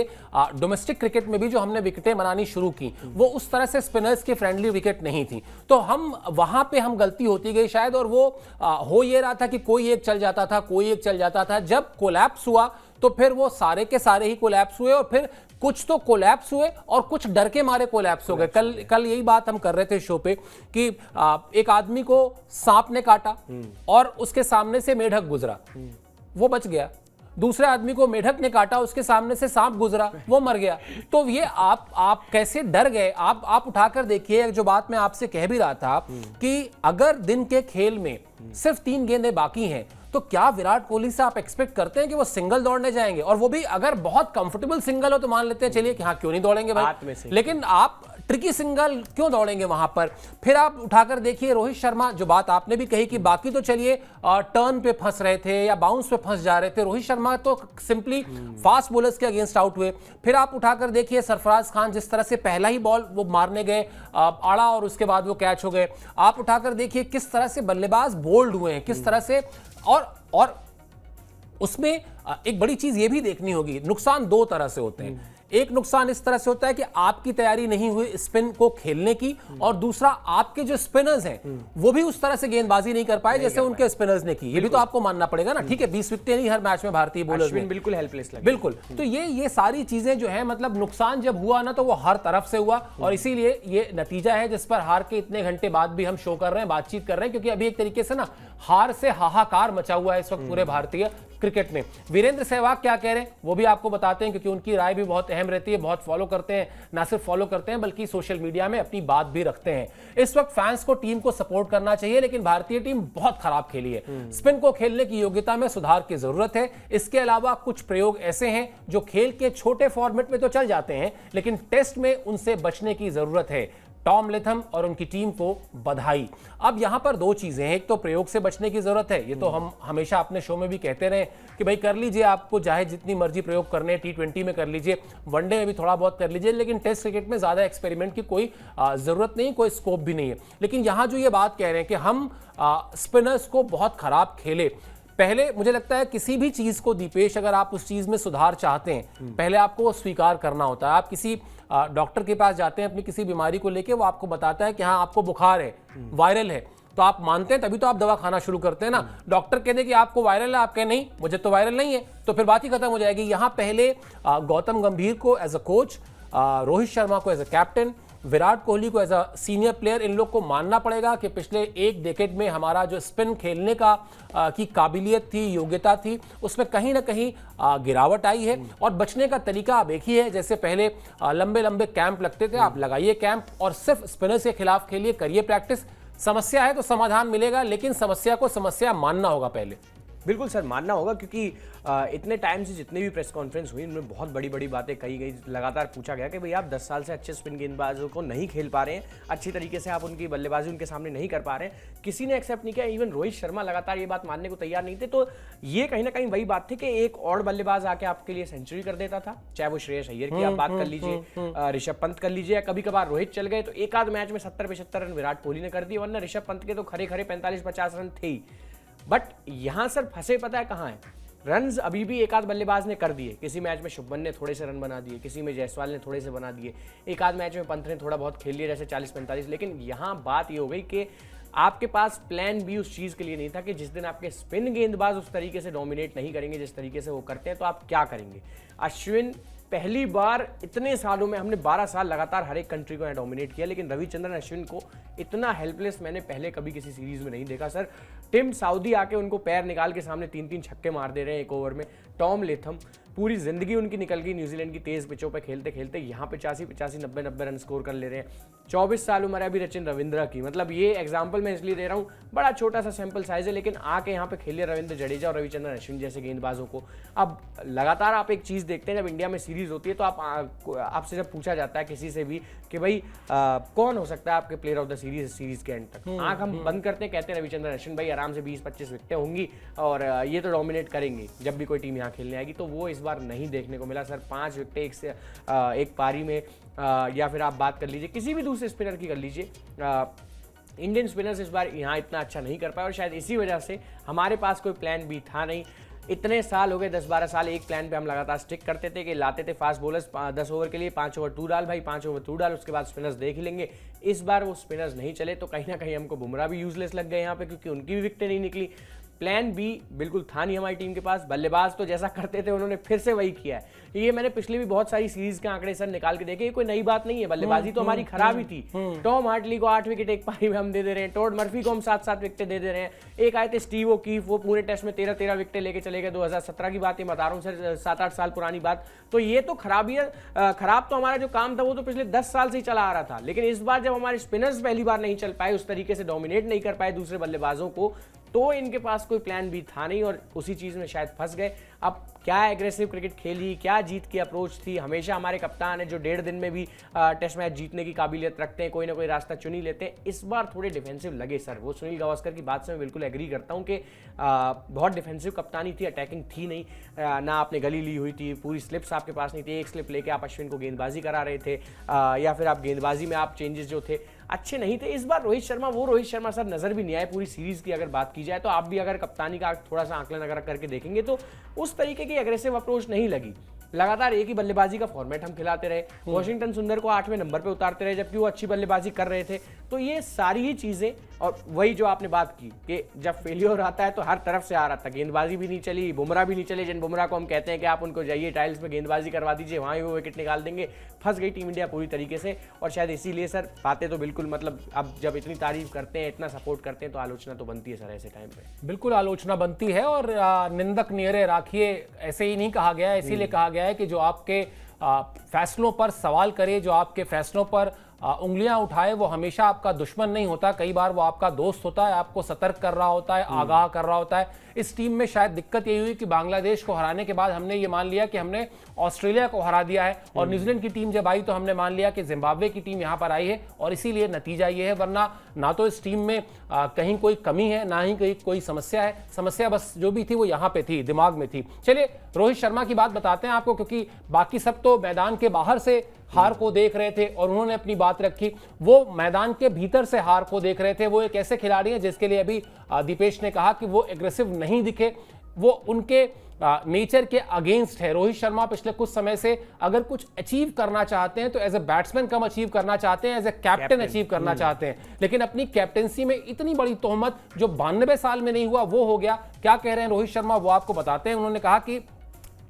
डोमेस्टिक क्रिकेट में भी जो हमने विकेटें बनानी शुरू की, वो उस तरह से स्पिनर्स की फ्रेंडली विकेट नहीं थी। तो हम वहां पे हम गलती होती गई शायद, और वो हो ये रहा था कि कोई एक चल जाता था, कोई एक चल जाता था। जब कोलैप्स हुआ तो फिर वो सारे के सारे ही कोलैप्स हुए, और फिर कुछ तो कोलैप्स हुए और कुछ डर के मारे कोलैप्स हो गए। कल यही बात हम कर रहे थे शो पे कि एक आदमी को सांप ने काटा और उसके सामने से मेढक गुजरा, वो बच गया। दूसरे आदमी को मेढक ने काटा, उसके सामने से सांप गुजरा, वो मर गया। तो ये आप कैसे डर गए? आप उठाकर देखिए, जो बात मैं आपसे कह भी रहा था कि अगर दिन के खेल में सिर्फ 3 गेंदें बाकी हैं, तो क्या विराट कोहली से आप एक्सपेक्ट करते हैं कि वो सिंगल दौड़ने जाएंगे? और वो भी अगर बहुत कंफर्टेबल सिंगल हो तो मान लेते हैं चलिए कि हाँ क्यों नहीं दौड़ेंगे भाई, लेकिन आप ट्रिकी सिंगल क्यों दौड़ेंगे वहां पर? फिर आप उठाकर देखिए रोहित शर्मा, जो बात आपने भी कही कि बाकी तो चलिए टर्न पे फंस रहे थे या बाउंस पे फंस जा रहे थे, रोहित शर्मा तो सिंपली फास्ट बॉलर्स के अगेंस्ट आउट हुए। फिर आप उठाकर देखिए सरफराज खान, जिस तरह से पहला ही बॉल वो मारने गए आड़ा और उसके बाद वो कैच हो गए। आप उठाकर देखिए किस तरह से बल्लेबाज बोल्ड हुए हैं, किस तरह से, और उसमें एक बड़ी चीज ये भी देखनी होगी, नुकसान 2 तरह से होते हैं। एक नुकसान इस तरह से होता है कि आपकी तैयारी नहीं हुई स्पिन को खेलने की, और दूसरा आपके जो स्पिनर्स हैं वो भी उस तरह से गेंदबाजी नहीं कर पाए जैसे उनके स्पिनर्स ने की। ये भी तो आपको मानना पड़ेगा ना। ठीक है, 20 विकेटें नहीं हर मैच में भारतीय बॉलर्स ने, बिल्कुल हेल्पलेस लगे। बिल्कुल। तो ये सारी चीजें जो है, मतलब नुकसान जब हुआ ना तो वो हर तरफ से हुआ, और इसीलिए ये नतीजा है जिस पर हार के इतने घंटे बाद भी हम शो कर रहे हैं, बातचीत कर रहे हैं, क्योंकि अभी एक तरीके से ना हार से हाहाकार मचा हुआ है इस वक्त पूरे भारतीय क्रिकेट में। वीरेंद्र सहवाग क्या कह रहे हैं वो भी आपको बताते हैं, क्योंकि उनकी राय भी बहुत अहम रहती है, बहुत फॉलो करते हैं, ना सिर्फ फॉलो करते हैं बल्कि सोशल मीडिया में अपनी बात भी रखते हैं। इस वक्त फैंस को टीम को सपोर्ट करना चाहिए, लेकिन भारतीय टीम बहुत खराब खेली है। स्पिन को खेलने की योग्यता में सुधार की जरूरत है। इसके अलावा कुछ प्रयोग ऐसे हैं जो खेल के छोटे फॉर्मेट में तो चल जाते हैं, लेकिन टेस्ट में उनसे बचने की जरूरत है। टॉम लेथम और उनकी टीम को बधाई। अब यहां पर दो चीजें हैं, एक तो प्रयोग से बचने की जरूरत है, ये तो हम हमेशा अपने शो में भी कहते रहे कि भाई कर लीजिए, आपको चाहे जितनी मर्जी प्रयोग करने हैं, T20 में कर लीजिए, वनडे में भी थोड़ा बहुत कर लीजिए, लेकिन टेस्ट क्रिकेट में ज्यादा एक्सपेरिमेंट की कोई जरूरत नहीं, कोई स्कोप भी नहीं है। लेकिन यहां जो ये बात कह रहे हैं कि हम स्पिनर्स को बहुत खराब खेले, पहले मुझे लगता है किसी भी चीज को दीपेश, अगर आप उस चीज में सुधार चाहते हैं, पहले आपको वो स्वीकार करना होता है। आप किसी डॉक्टर के पास जाते हैं अपनी किसी बीमारी को लेके, वो आपको बताता है कि हाँ आपको बुखार है, वायरल है, तो आप मानते हैं, तभी तो आप दवा खाना शुरू करते हैं ना। डॉक्टर कहते कि आपको वायरल है, आप कहें नहीं मुझे तो वायरल नहीं है, तो फिर बात ही खत्म हो जाएगी। यहां पहले गौतम गंभीर को as a coach, Rohit Sharma को as a captain, Virat Kohli को एज अ सीनियर प्लेयर, इन लोग को मानना पड़ेगा कि पिछले एक डेकेड में हमारा जो स्पिन खेलने का की काबिलियत थी, योग्यता थी, उसमें कहीं ना कहीं गिरावट आई है। और बचने का तरीका अब एक ही है, जैसे पहले लंबे लंबे कैंप लगते थे, आप लगाइए कैंप और सिर्फ स्पिनर्स के खिलाफ खेलिए, करिए प्रैक्टिस। समस्या है तो समाधान मिलेगा, लेकिन समस्या को समस्या मानना होगा पहले। बिल्कुल सर, मानना होगा, क्योंकि इतने टाइम से जितने भी प्रेस कॉन्फ्रेंस हुई उनमें बहुत बड़ी बड़ी बातें कही गई। लगातार पूछा गया कि भाई आप 10 साल से अच्छे स्पिन गेंदबाजों को नहीं खेल पा रहे हैं, अच्छी तरीके से आप उनकी बल्लेबाजी उनके सामने नहीं कर पा रहे हैं, किसी ने एक्सेप्ट नहीं किया। इवन रोहित शर्मा लगातार ये बात मानने को तैयार नहीं थे। तो ये कहीं ना कहीं वही बात थी कि एक और बल्लेबाज आके आपके लिए सेंचुरी कर देता था, चाहे वो श्रेयस अय्यर की आप बात कर लीजिए, ऋषभ पंत कर लीजिए, या कभी कभार रोहित चल गए तो एक आध मैच में 70-75 रन विराट कोहली ने कर दिए, वरना ऋषभ पंत के तो खरे खरे 45-50 रन थे ही। बट यहां सर फंसे पता है कहां है, रन्स अभी भी एक आध बल्लेबाज ने कर दिए। किसी मैच में शुभमन ने थोड़े से रन बना दिए, किसी में जायसवाल ने थोड़े से बना दिए, एक आध मैच में पंत ने थोड़ा बहुत खेल लिया जैसे 40-45। लेकिन यहां बात ये हो गई कि आपके पास प्लान बी उस चीज के लिए नहीं था कि जिस दिन आपके स्पिन गेंदबाज उस तरीके से डोमिनेट नहीं करेंगे जिस तरीके से वो करते हैं, तो आप क्या करेंगे। अश्विन पहली बार इतने सालों में, हमने 12 साल लगातार हर एक कंट्री को यहाँ डोमिनेट किया, लेकिन रविचंद्रन अश्विन को इतना हेल्पलेस मैंने पहले कभी किसी सीरीज में नहीं देखा सर। टिम साउदी आके उनको पैर निकाल के सामने 3-3 छक्के मार दे रहे हैं एक ओवर में। टॉम लेथम पूरी जिंदगी उनकी निकल गई न्यूजीलैंड की तेज पिचों पे खेलते खेलते, यहाँ 85-85, 90-90 रन स्कोर कर ले रहे हैं। 24 साल उम्र है अभी सचिन रविंद्र की, मतलब ये एग्जाम्पल मैं इसलिए दे रहा हूँ, बड़ा छोटा सा सैंपल साइज है, लेकिन आके यहाँ पे खेल लिया रविंद्र जडेजा और रविचंद्रन अश्विन जैसे गेंदबाजों को। अब लगातार आप एक चीज देखते हैं, जब इंडिया में सीरीज होती है तो आपसे जब पूछा जाता है किसी से भी कि भाई कौन हो सकता है आपके प्लेयर ऑफ द सीरीज के एंड तक, आंख हम बंद करते हैं, कहते हैं रविचंद्रन अश्विन भाई आराम से 20-25 विकेटें होंगी और ये तो डोमिनेट करेंगे जब भी कोई टीम यहाँ खेलने आएगी। तो वो इस बार नहीं देखने को मिला सर। 5 विकेटें एक पारी में, या फिर आप बात कर लीजिए किसी भी दूसरे स्पिनर की कर लीजिए, इंडियन स्पिनर्स इस बार यहाँ इतना अच्छा नहीं कर पाए, और शायद इसी वजह से हमारे पास कोई प्लान भी था नहीं। इतने साल हो गए, 10-12 साल एक प्लान पे हम लगातार स्टिक करते थे कि लाते थे फास्ट बॉलर्स 10 ओवर के लिए 5 ओवर 2 डाल भाई, 5 ओवर 2 डाल, उसके बाद स्पिनर्स देख ही लेंगे। इस बार वो स्पिनर्स नहीं चले, तो कहीं ना कहीं हमको बुमराह भी यूजलेस लग गए यहाँ पे, क्योंकि उनकी भी विकेटें नहीं निकली। प्लान बी बिल्कुल था नहीं हमारी टीम के पास। बल्लेबाज तो जैसा करते थे उन्होंने फिर से वही किया है। ये मैंने पिछली भी बहुत सारी सीरीज के आंकड़े सर निकाल के देखे, ये कोई नई बात नहीं है। बल्लेबाजी तो हमारी खराब ही थी। टॉम हार्टली को 8 विकेट एक पारी में हम दे रहे हैं, टॉड मर्फी को हम 7-7 विकेटें दे रहे हैं। एक आए थे स्टीव ओकीफ, वो पूरे टेस्ट में 13-13 विकेटें लेके चले गए। 2017 की बात ये बता रहा हूँ सर, 7-8 साल पुरानी बात। तो ये तो खराबी है। खराब तो हमारा जो काम था वो तो पिछले 10 साल से ही चला आ रहा था, लेकिन इस बार जब हमारे स्पिनर्स पहली बार नहीं चल पाए, उस तरीके से डोमिनेट नहीं कर पाए दूसरे बल्लेबाजों को, तो इनके पास कोई प्लान भी था नहीं और उसी चीज में शायद फंस गए। अब क्या एग्रेसिव क्रिकेट खेली, क्या जीत की अप्रोच थी। हमेशा हमारे कप्तान है जो 1.5 दिन में भी टेस्ट मैच जीतने की काबिलियत रखते हैं, कोई ना कोई रास्ता चुन ही लेते हैं। इस बार थोड़े डिफेंसिव लगे सर। वो सुनील गावस्कर की बात से मैं बिल्कुल एग्री करता हूं कि बहुत डिफेंसिव कप्तानी थी, अटैकिंग थी नहीं। ना आपने गली ली हुई थी, पूरी स्लिप्स आपके पास नहीं थी। एक स्लिप लेके आप अश्विन को गेंदबाजी करा रहे थे, या फिर आप गेंदबाजी में आप चेंजेस जो थे अच्छे नहीं थे। इस बार रोहित शर्मा, वो रोहित शर्मा सर नजर भी नहीं आए पूरी सीरीज की अगर बात की जाए तो। आप भी अगर कप्तानी का थोड़ा सा आंकलन अगर करके देखेंगे तो उस तरीके की एग्रेसिव अप्रोच नहीं लगी। लगातार एक ही बल्लेबाजी का फॉर्मेट हम खिलाते रहे, वॉशिंगटन सुंदर को 8वें नंबर पे उतारते रहे जबकि वो अच्छी बल्लेबाजी कर रहे थे। तो ये सारी ही चीजें, और वही जो आपने बात की कि जब फेलियर आता है तो हर तरफ से आ रहा था, गेंदबाजी भी नहीं चली, बुमराह भी नहीं चले, जिन बुमराह को हम कहते हैं कि आप उनको जाइए टाइल्स पे गेंदबाजी करवा दीजिए, वहां ही वो विकेट निकाल देंगे। फंस गई टीम इंडिया पूरी तरीके से, और शायद इसीलिए सर बातें तो बिल्कुल, मतलब अब जब इतनी तारीफ करते हैं, इतना सपोर्ट करते हैं, तो आलोचना तो बनती है सर ऐसे टाइम पे। बिल्कुल आलोचना बनती है, और निंदक नियरे राखिए ऐसे ही नहीं कहा गया है, इसीलिए कहा गया है कि जो आपके फैसलों पर सवाल करे, जो आपके फैसलों पर उंगलियां उठाए, वो हमेशा आपका दुश्मन नहीं होता, कई बार वो आपका दोस्त होता है, आपको सतर्क कर रहा होता है, आगाह कर रहा होता है। इस टीम में शायद दिक्कत यही हुई कि बांग्लादेश को हराने के बाद हमने ये मान लिया कि हमने ऑस्ट्रेलिया को हरा दिया है, और न्यूजीलैंड की टीम जब आई तो हमने मान लिया कि जिम्बाब्वे की टीम यहां पर आई है, और इसीलिए नतीजा ये है। वरना ना तो इस टीम में कहीं कोई कमी है, ना ही कहीं कोई समस्या है, समस्या बस जो भी थी वो यहां पे थी, दिमाग में थी। चलिए रोहित शर्मा की बात बताते हैं आपको, क्योंकि बाकी सब तो मैदान के बाहर से हार को देख रहे थे और उन्होंने अपनी बात रखी, वो मैदान के भीतर से हार को देख रहे थे। वो एक ऐसे खिलाड़ी हैं जिसके लिए अभी दीपेश ने कहा कि वो एग्रेसिव नहीं दिखे, वो उनके नेचर के अगेंस्ट है। रोहित शर्मा पिछले कुछ समय से अगर कुछ अचीव करना चाहते हैं तो एज ए बैट्समैन कम अचीव करना चाहते हैं, एज ए कैप्टन अचीव करना चाहते हैं, लेकिन अपनी कैप्टेंसी में इतनी बड़ी तोहमत जो 92 साल में नहीं हुआ वो हो गया। क्या कह रहे हैं रोहित शर्मा वो आपको बताते हैं। उन्होंने कहा कि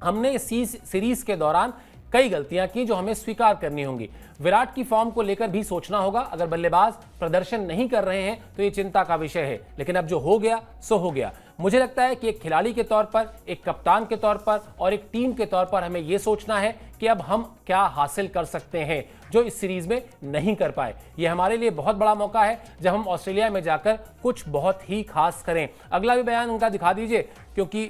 हमने इस सीरीज के दौरान कई गलतियां की जो हमें स्वीकार करनी होंगी। विराट की फॉर्म को लेकर भी सोचना होगा, अगर बल्लेबाज प्रदर्शन नहीं कर रहे हैं तो ये चिंता का विषय है, लेकिन अब जो हो गया सो हो गया। मुझे लगता है कि एक खिलाड़ी के तौर पर, एक कप्तान के तौर पर और एक टीम के तौर पर हमें यह सोचना है कि अब हम क्या हासिल कर सकते हैं जो इस सीरीज में नहीं कर पाए। यह हमारे लिए बहुत बड़ा मौका है जब हम ऑस्ट्रेलिया में जाकर कुछ बहुत ही खास करें। अगला भी बयान उनका दिखा दीजिए, क्योंकि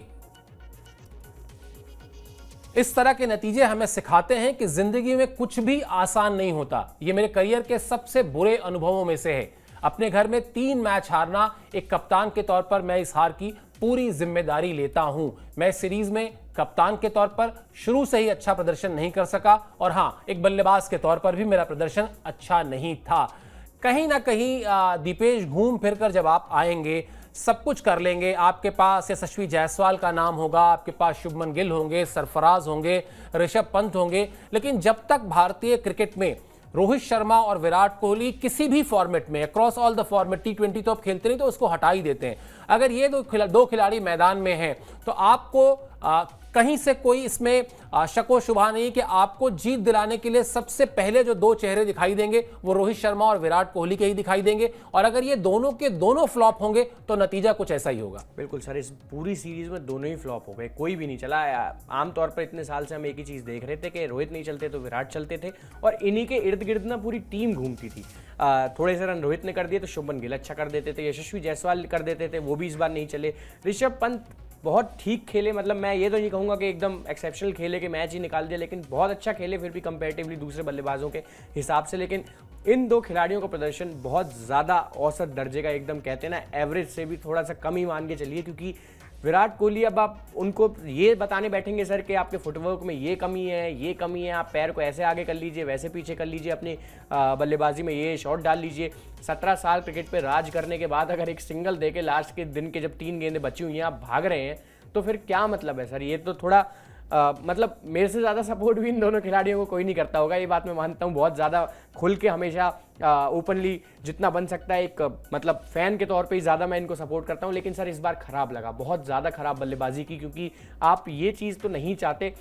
इस तरह के नतीजे हमें सिखाते हैं कि जिंदगी में कुछ भी आसान नहीं होता। यह मेरे करियर के सबसे बुरे अनुभवों में से है। अपने घर में 3 मैच हारना, एक कप्तान के तौर पर मैं इस हार की पूरी जिम्मेदारी लेता हूं। मैं सीरीज में कप्तान के तौर पर शुरू से ही अच्छा प्रदर्शन नहीं कर सका, और हां, एक बल्लेबाज के तौर पर भी मेरा प्रदर्शन अच्छा नहीं था। कहीं ना कहीं दीपेश घूम फिरकर जब आप आएंगे सब कुछ कर लेंगे, आपके पास यशस्वी जायसवाल का नाम होगा, आपके पास शुभमन गिल होंगे, सरफराज होंगे, ऋषभ पंत होंगे, लेकिन जब तक भारतीय क्रिकेट में रोहित शर्मा और विराट कोहली किसी भी फॉर्मेट में, across all the format, T20 तो अब खेलते नहीं तो उसको हटा ही देते हैं, अगर ये दो खिलाड़ी मैदान में हैं तो आपको कहीं से कोई इसमें शको शुबा नहीं कि आपको जीत दिलाने के लिए सबसे पहले जो 2 चेहरे दिखाई देंगे वो रोहित शर्मा और विराट कोहली के ही दिखाई देंगे, और अगर ये दोनों के दोनों फ्लॉप होंगे तो नतीजा कुछ ऐसा ही होगा। बिल्कुल सर, इस पूरी सीरीज में दोनों ही फ्लॉप हो गए, कोई भी नहीं चला। आमतौर पर इतने साल से हम एक ही चीज देख रहे थे कि रोहित नहीं चलते तो विराट चलते थे, और इन्हीं के इर्द गिर्द ना पूरी टीम घूमती थी। थोड़े से रन रोहित ने कर दिए तो शुभमन गिल अच्छा कर देते थे, यशस्वी जायसवाल कर देते थे, वो भी इस बार नहीं चले। ऋषभ पंत बहुत ठीक खेले, मतलब मैं ये तो नहीं कहूँगा कि एकदम एक्सेप्शनल खेले कि मैच ही निकाल दिया, लेकिन बहुत अच्छा खेले फिर भी कंपैरेटिवली दूसरे बल्लेबाजों के हिसाब से। लेकिन इन 2 खिलाड़ियों का प्रदर्शन बहुत ज़्यादा औसत दर्जे का, एकदम कहते हैं ना एवरेज से भी थोड़ा सा कम ही मान के चलिए, क्योंकि विराट कोहली अब आप उनको ये बताने बैठेंगे सर कि आपके फुटवर्क में ये कमी है, ये कमी है, आप पैर को ऐसे आगे कर लीजिए, वैसे पीछे कर लीजिए, अपनी बल्लेबाजी में ये शॉट डाल लीजिए। 17 साल क्रिकेट पे राज करने के बाद अगर एक सिंगल देके लास्ट के दिन के जब 3 गेंदें बची हुई हैं आप भाग रहे हैं तो फिर क्या मतलब है सर। ये तो थोड़ा मतलब मेरे से ज़्यादा सपोर्ट भी इन दोनों खिलाड़ियों को कोई नहीं करता होगा, ये बात मैं मानता हूँ। बहुत ज़्यादा खुल के हमेशा ओपनली जितना बन सकता है एक मतलब फैन के तौर पे ही ज़्यादा मैं इनको सपोर्ट करता हूँ। लेकिन सर इस बार खराब लगा, बहुत ज़्यादा खराब बल्लेबाजी की, क्योंकि आप ये चीज़ तो नहीं चाहते,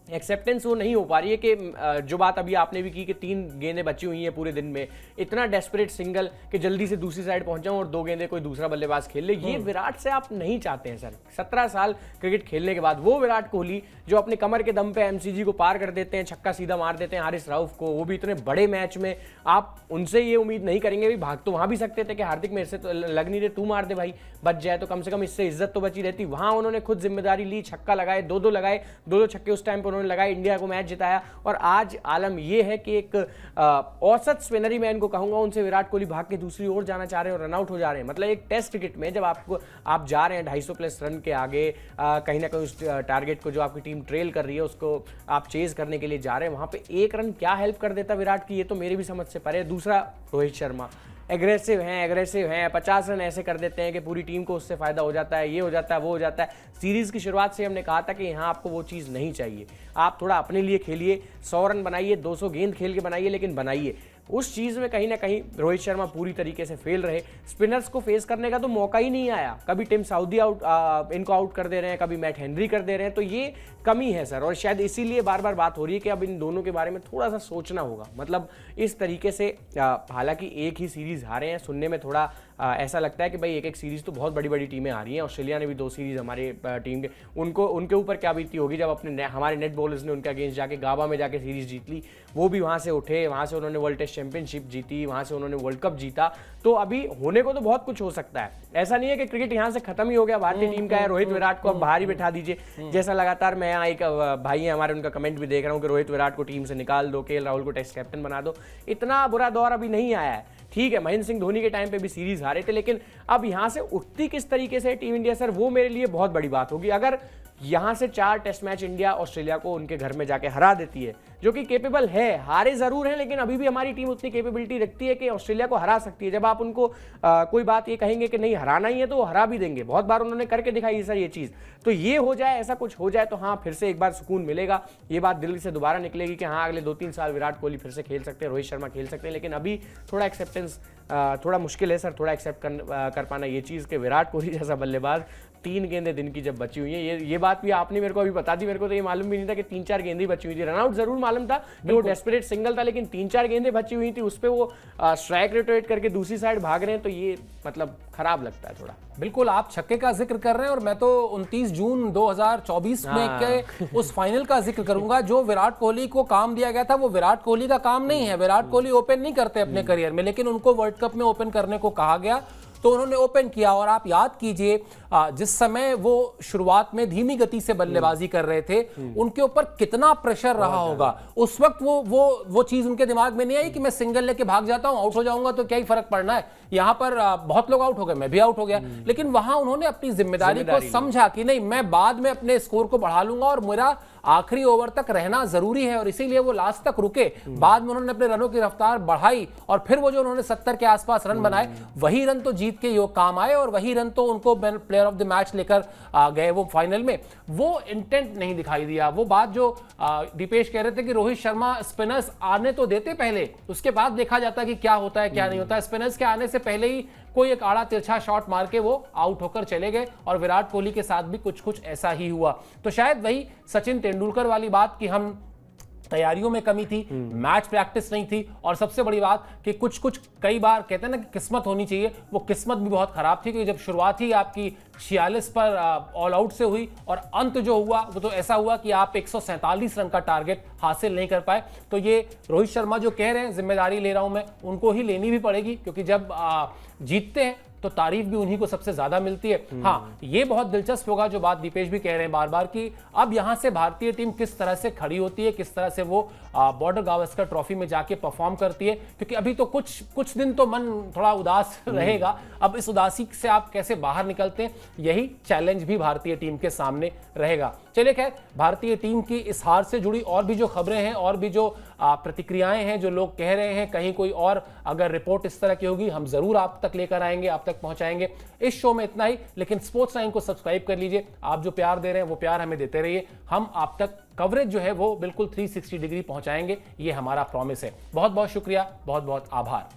एक्सेप्टेंस वो नहीं हो पा रही है कि जो बात अभी आपने भी की कि 3 गेंदें बची हुई हैं पूरे दिन में, इतना डेस्परेट सिंगल कि जल्दी से दूसरी साइड पहुंच जाऊं और 2 गेंदें कोई दूसरा बल्लेबाज खेल ले, ये विराट से आप नहीं चाहते हैं सर। 17 साल क्रिकेट खेलने के बाद वो विराट कोहली जो अपने कमर के दम पे एमसीजी को पार कर देते हैं, छक्का सीधा मार देते हैं हारिस राउफ को, वो भी इतने बड़े मैच में, आप उनसे ये उम्मीद नहीं करेंगे। भी भाग तो वहां भी सकते थे कि हार्दिक मेरे से तो लग नहीं रहे, तू मार दे भाई, बच जाए तो कम से कम इससे इज्जत तो बची रहती। वहां उन्होंने खुद जिम्मेदारी ली, छक्का लगाए, 2-2 लगाए, 2-2 छक्के उस टाइम पर उन्होंने लगाए, इंडिया को मैच जिताया। और आज आलम यह है कि एक औसत स्पिनरी मैं इनको कहूंगा, उनसे विराट कोहली भाग के दूसरी ओर जाना चाह रहे हैं और रन आउट हो जा रहे हैं। मतलब एक टेस्ट क्रिकेट में जब आप जा रहे हैं 250+ रन के आगे, कहीं ना कहीं उस टारगेट को जो आपकी टीम ट्रेल कर रही है उसको आप चेज करने के लिए जा रहे हैं, वहां पे 1 रन क्या हेल्प कर देता विराट की, ये तो मेरी भी समझ से परे। दूसरा रोहित शर्मा, एग्रेसिव हैं 50 रन ऐसे कर देते हैं कि पूरी टीम को उससे फायदा हो जाता है, ये हो जाता है, वो हो जाता है। सीरीज की शुरुआत से हमने कहा था कि यहाँ आपको वो चीज़ नहीं चाहिए, आप थोड़ा अपने लिए खेलिए, 100 रन बनाइए, 200 गेंद खेल के बनाइए, लेकिन बनाइए। उस चीज़ में कहीं ना कहीं रोहित शर्मा पूरी तरीके से फेल रहे। स्पिनर्स को फेस करने का तो मौका ही नहीं आया, कभी टिम साउदी इनको आउट कर दे रहे हैं, कभी मैट हेनरी कर दे रहे हैं, तो ये कमी है सर। और शायद इसीलिए बार बार बात हो रही है कि अब इन दोनों के बारे में थोड़ा सा सोचना होगा। मतलब इस तरीके से, हालांकि एक ही सीरीज हारे हैं, सुनने में थोड़ा ऐसा लगता है कि भाई एक सीरीज तो बहुत बड़ी बड़ी टीमें आ रही हैं। ऑस्ट्रेलिया ने भी 2 सीरीज हमारे टीम के, उनके ऊपर क्या बीती होगी जब हमारे नेट बॉलर्स ने उनके अगेंस्ट जाके गाबा में जाके सीरीज जीत ली। वो भी वहां से उठे, वहां से उन्होंने वर्ल्ड टेस्ट चैंपियनशिप जीती, वहां से उन्होंने वर्ल्ड कप जीता। तो अभी होने को तो बहुत कुछ हो सकता है, ऐसा नहीं है कि क्रिकेट यहाँ से खत्म ही हो गया, भारतीय टीम का है, रोहित विराट को अब बाहर ही बैठा दीजिए। जैसा लगातार मैं यहाँ एक भाई है हमारे, उनका कमेंट भी देख रहा हूँ कि रोहित विराट को टीम से निकाल दो, केएल राहुल को टेस्ट कैप्टन बना दो। इतना बुरा दौर अभी नहीं आया है। ठीक है, महेंद्र सिंह धोनी के टाइम पे भी सीरीज हारे थे, लेकिन अब यहां से उठती किस तरीके से टीम इंडिया सर, वो मेरे लिए बहुत बड़ी बात होगी। अगर यहां से 4 टेस्ट मैच इंडिया ऑस्ट्रेलिया को उनके घर में जाके हरा देती है, जो कि केपेबल है, हारे जरूर हैं लेकिन अभी भी हमारी टीम उतनी कैपेबिलिटी रखती है कि ऑस्ट्रेलिया को हरा सकती है। जब आप उनको कोई बात ये कहेंगे कि नहीं हराना ही है तो वो हरा भी देंगे, बहुत बार उन्होंने करके दिखाई है सर ये चीज। तो ये हो जाए, ऐसा कुछ हो जाए तो हाँ फिर से एक बार सुकून मिलेगा, ये बात दिल से दोबारा निकलेगी कि हाँ अगले 2-3 साल विराट कोहली फिर से खेल सकते हैं, रोहित शर्मा खेल सकते हैं। लेकिन अभी थोड़ा एक्सेप्टेंस थोड़ा मुश्किल है सर, थोड़ा एक्सेप्ट कर पाना ये चीज़ कि विराट कोहली जैसा बल्लेबाज 3 गेंदें दिन की जब बची हुई हैं, ये बात भी आपने मेरे को अभी बता दी। मेरे को तो ये मालूम भी नहीं था कि 3-4 गेंदें बची हुई थी। रनआउट जरूर मालूम था कि वो डेस्परेट सिंगल था, लेकिन 3-4 गेंदें बची हुई थी, उस पर वो स्ट्राइक रोटेट करके दूसरी साइड भाग रहे हैं, तो ये मतलब खराब लगता है थोड़ा। बिल्कुल, आप छक्के का जिक्र कर रहे हैं और मैं तो 29 जून 2024 में के उस फाइनल का जिक्र करूंगा जो विराट कोहली को काम दिया गया था। वो विराट कोहली का काम नहीं है, विराट कोहली ओपन नहीं करते अपने करियर में, लेकिन उनको वर्ल्ड कप में ओपन करने को कहा गया तो उन्होंने ओपन किया। और आप याद कीजिए जिस समय वो शुरुआत में धीमी गति से बल्लेबाजी कर रहे थे, उनके ऊपर कितना प्रेशर रहा होगा। उस वक्त वो चीज उनके दिमाग में नहीं आई कि मैं सिंगल लेके भाग जाता हूं, आउट हो जाऊंगा तो क्या ही फर्क पड़ना है। यहां पर बहुत लोग आउट हो गए, मैं भी आउट हो गया, लेकिन वहां उन्होंने अपनी जिम्मेदारी को समझा कि नहीं, मैं बाद में अपने स्कोर को बढ़ा लूंगा और मेरा आखिरी ओवर तक रहना जरूरी है, और इसीलिए वो लास्ट तक रुके। बाद में उन्होंने अपने रनों की रफ्तार बढ़ाई और फिर वो जो उन्होंने 70 के आसपास रन बनाए, वही रन तो जीत के योग काम आए और वही रन तो उनको प्लेयर ऑफ द मैच लेकर गए वो फाइनल में। वो इंटेंट नहीं दिखाई दिया। वो बात जो दीपेश कह रहे थे कि रोहित शर्मा स्पिनर्स आने तो देते पहले, उसके बाद देखा जाता कि क्या होता है क्या नहीं होता। स्पिनर्स के आने से पहले ही कोई एक आड़ा तिरछा शॉट मार के वो आउट होकर चले गए, और विराट कोहली के साथ भी कुछ ऐसा ही हुआ। तो शायद वही सचिन तेंदुलकर वाली बात कि हम तैयारियों में कमी थी, मैच प्रैक्टिस नहीं थी, और सबसे बड़ी बात कि कुछ कई बार कहते हैं ना कि किस्मत होनी चाहिए, वो किस्मत भी बहुत खराब थी क्योंकि जब शुरुआत ही आपकी 46 पर ऑल आउट से हुई और अंत जो हुआ वो तो ऐसा हुआ कि आप 147 रन का टारगेट हासिल नहीं कर पाए। तो ये रोहित शर्मा जो कह रहे हैं जिम्मेदारी ले रहा हूं मैं, उनको ही लेनी भी पड़ेगी, क्योंकि जब जीतते हैं तो तारीफ भी उन्हीं को सबसे ज्यादा मिलती है। हाँ, ये बहुत दिलचस्प होगा जो बात दीपेश भी कह रहे हैं बार बार कि अब यहां से भारतीय टीम किस तरह से खड़ी होती है, किस तरह से वो बॉर्डर गावस्कर ट्रॉफी में जाके परफॉर्म करती है, क्योंकि अभी तो कुछ दिन तो मन थोड़ा उदास रहेगा। अब इस उदासी से आप कैसे बाहर निकलते हैं, यही चैलेंज भी भारतीय टीम के सामने रहेगा। चलिए खैर, भारतीय टीम की इस हार से जुड़ी और भी जो खबरें हैं और भी जो प्रतिक्रियाएं हैं, जो लोग कह रहे हैं, कहीं कोई और अगर रिपोर्ट इस तरह की होगी हम जरूर आप तक लेकर आएंगे, आप तक पहुंचाएंगे। इस शो में इतना ही, लेकिन स्पोर्ट्स लाइन को सब्सक्राइब कर लीजिए। आप जो प्यार दे रहे हैं वो प्यार हमें देते रहिए, हम आप तक कवरेज जो है वो बिल्कुल 360 डिग्री पहुंचाएंगे, ये हमारा प्रॉमिस है। बहुत बहुत शुक्रिया, बहुत बहुत आभार।